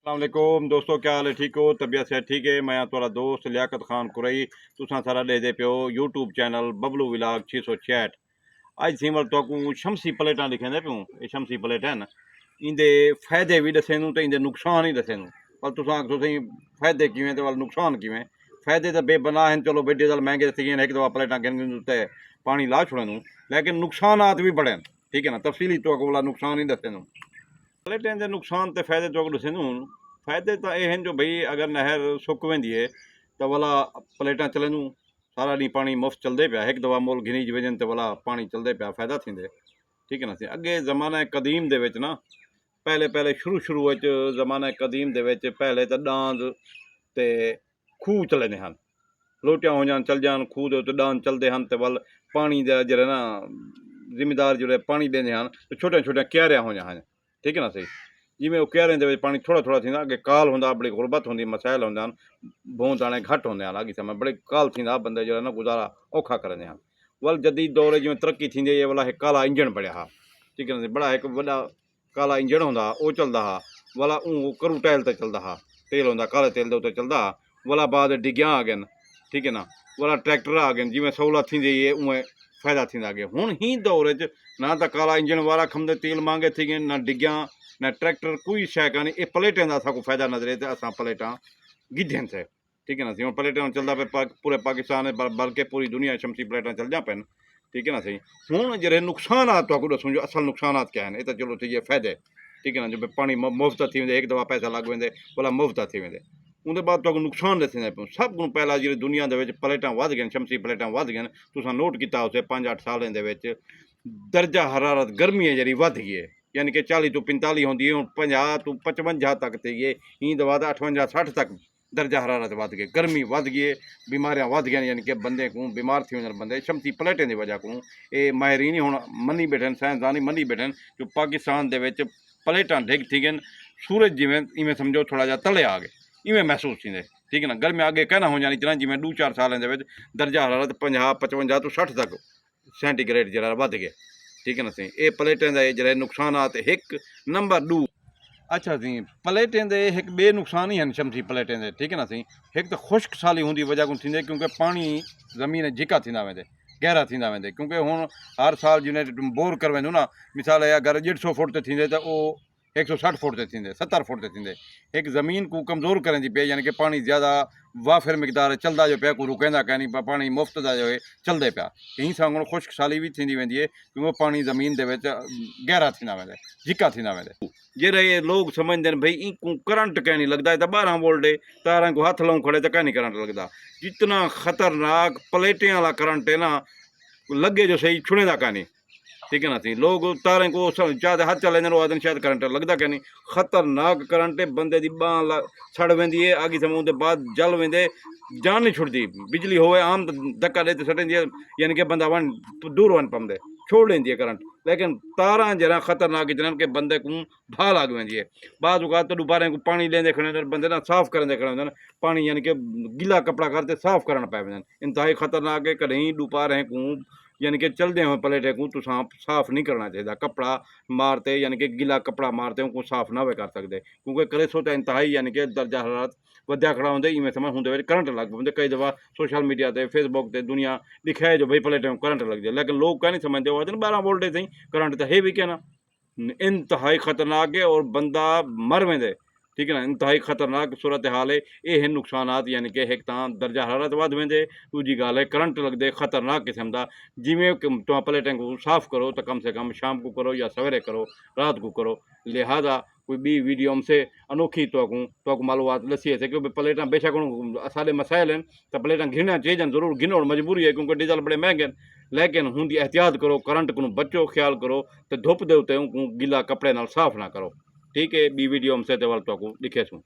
अस्सलाम दोस्तों, क्या हाल है? ठीक हो? तबीयत से ठीक है? मैं थोड़ा दोस्त लियाकत खान कुरई तुसा सारा दे पियो यूट्यूब चैनल बबलू विलाग 666। अज सीमल तो शमसी प्लेटा लिखे पियो। ये शमसी प्लेट है ना, इंदे फायदे भी दसे नूं ते इंदे नुकसान ही दसे नूं। पर तुसा आखो सही फायदे किवें ते नुकसान किवें। फायदे तो बेबना हैं, चलो बेडे दल महंगे थी गए, एक दफ़ा प्लेटा गिन ते पानी ला छुड़े नूं, लेकिन नुकसानात भी बड़े हैं। ठीक है ना, तफसीली तो वाला नुकसान ही दसे नूं। प्लेटें के नुकसान तो फायदे तो दसे नूं। फायदे तो ये हैं जो भाई अगर नहर सुक वेंदी है तो वाला प्लेटा चलन सारा डी पानी मुफ्त चलते पाया। एक दफ़ा मुल गिनी वजन तो वाला पानी चलते पाया, फायदा थींदे। ठीक है ना। अगे जमाना कदीम दे विच ना, पहले पहले शुरू जमाना कदीम दे विच पहले तो डांद ते खूह चलते हैं। लोटियां हो जान चल जान खूह दे उत्ते डांद चलते हैं तो वल पानी दे जरे ना जिमीदार जो पानी देंदे हैं तो छोटे छोटे क्यारियां हो जान। ठीक है ना सही। जिमें वो क्यारें दे पानी थोड़ा थोड़ा थींदा। अगे काल होंदा, बड़ी गुरबत होंदी, मसाइल होंदा, बों दाने घट होंदे हैं। अगे समय बड़े काल थींदा, बंदे जो ना गुजारा औखा करदे हैं। वल जदीद दौर जिमें तरक्की थींदी है वाला काला इंजन बढ़िया हा। ठीक है ना, बड़ा एक वड्डा काला इंजन होंदा, वो चलदा हा। वाला करू टैल ते चलदा हा, तेल होंदा काले तेल दे उत्ते चलदा हा। वाला बाद डिग्गियां आ गए। ठीक है ना, वाला ट्रैक्टर आ गए। जिमें सहूलत थींदी है उवें फायदा थींदा अगे। हुण ही दौर ना तो काला इंजन वारा खमदे तेल मांगे थी गए, ना डिग्गियां ना ट्रैक्टर, कोई शै कान्हे। ये प्लेटें का असां को फायदा नजरे तो असां प्लेटां गिद्धन थे। ठीक है ना सही। प्लेटां चलता पे पूरे पाकिस्तान बल्कि पूरी दुनिया शमसी प्लेटां चलदियां पैन। ठीक है ना सही। हुण जेह्ड़े नुकसानात तो दसूं जो असल नुकसानात क्या हैं, ये तो चलो ठीक है फायदे। ठीक है ना, जो पानी मुफ्त थी वेंदे, एक दफ़ा पैसा लग वेंदे भला मुफ्त थी वेंदे। उनके बाद तो नुकसान दसने पे सब को पहला जो दुनिया के प्लेटां वध गए, शमसी प्लेटां वध गए। तुसां नोट किया उसे 5-8 सालें दे दर्जा हरारत गर्मी है जी वध गई है। यानी कि 40 तो 45 होंगी, हूँ 50 तो 55 तक थी गई। ही दवा 58-60 तक दर्जा हरारत वध गई, गर्मी वध गई है, बीमारियां वध गई। यानी कि बंदे को बीमार थी वन बंदे शमसी प्लेटें की वजह को। ये माहरीन ही हूँ मनी बैठे, साइंसदान ही मनी बैठे जो पाकिस्तान के प्लेटां डिग थी गई। सूरज जिमें इवें समझो थोड़ा जहा तले आ गए, इवें महसूस थी। ठीक है ना, गर्मी अगे कहना हो जानी इतना जिमें 2-4 सालें दर्जा हरारत 50-55 तो 60 तक सेंटीग्रेड जरा वध गए। ठीक है ना सही। ये प्लेटें के जो नुकसानात एक नंबर 2। अच्छा सी प्लेटें के एक बे नुकसान ही हैं शमसी प्लेटें के। ठीक है ना सही। एक तो खुश्क साली होंगी वजह को थी, क्योंकि पानी जमीन झिका थींदा वेंदे, गहरा थींदा वेंदे। क्योंकि हुण हर साल जिन्हें बोर कर वेंदो ना, मिसाल है अगर 150 फुट ते थींदे तो वो 160 फुट ते थींदे, 70 फुट ते थींदे। एक ज़मीन को कमज़ोर करें पे, यानी कि पानी ज़्यादा वाफिर मिकदार चलता जो पे, कोई रुकेंदा कहीं नहीं, पानी मुफ्त का जो है चलते पाया। यहीं सां खुश्क साली भी थी वेंदी है, क्योंकि पानी ज़मीन के गहरा थींदा वेंदे, झिका थींदा वेंदे। जेरे ये लोग समझते हैं भाई इनको करंट कहीं नहीं लगता, तो 12 वोल्ट है तारा को हाथ लाऊं खड़े तो कहीं नहीं करंट लगता। जितना खतरनाक प्लेटें वाला करंट है ना, लगे जो सही छुड़ेदा कहीं। ठीक है ना सही। लोग तारे को चाहते हाथ चले आदमी शायद करंट लगता क्या नहीं। खतरनाक करंट है, बंदे की बांह सड़ वेंदी है, आगे समय उनके बाद जल वेंदे, जान नहीं छुड़ती। बिजली होवे आम धक्का देते सटेंदी है, यानी कि बंदा वन दूर वन पमदे छोड़ लेंदी है करंट। लेकिन तारा जरा खतरनाक इतना कि बंदे को भा लग वेंदी है। बाद तो बारे को पानी लेंदे खड़े बंदे ना साफ करेंदे खड़े होंदे पानी, यानी कि गीला कपड़ा करते साफ करना पै वेंदे। इंतहाई खतरनाक है। कहीं दोपहर को यानी कि चलते हुए प्लेटें को तो साफ नहीं करना चाहिए। कपड़ा मारते यानी कि गीला कपड़ा मारते उनको साफ ना वे कर सकते, क्योंकि करे सो तो इंतहाई यानी कि दर्जा हरारत वध्या खड़ा होंगे। इवें समय होंगे करंट लग पे। कई दफ़ा सोशल मीडिया से फेसबुक से दुनिया दिखाए जो भाई प्लेटें करंट लग जाए, लेकिन लोग क्या नहीं समझते। वो 12 वोल्ट सही करंट तो है भी क्या ना, इंतहाई खतरनाक है और बंदा मर वेंदे। ठीक है ना, इंतहाई खतरनाक सूरत हाल है। ये हैं नुकसानात, यानी कि एक तो दर्जा हरारत वध वेंदे, दूजी गाल है करंट लगते खतरनाक किस्म का। जिमें तुम प्लेटें को साफ करो तो कम से कम शाम को करो या सवेरे करो, रात को करो। लिहाजा कोई बी वीडियो से अनोखी तो मालूमात लसी है क्योंकि प्लेटां बेशक सारे मसाइल हैं तो प्लेटां घिरना चाहिए, जरूर घिनो और मजबूरी है, क्योंकि डीजल बड़े महंगे हैं। लेकिन होंगी एहतियात करो, करंट को बचो, ख्याल करो तो धुप दे उत्ते गीला कपड़े नाल साफ ना करो। ठीक है, बी वीडियो से तो दिखे सूँ।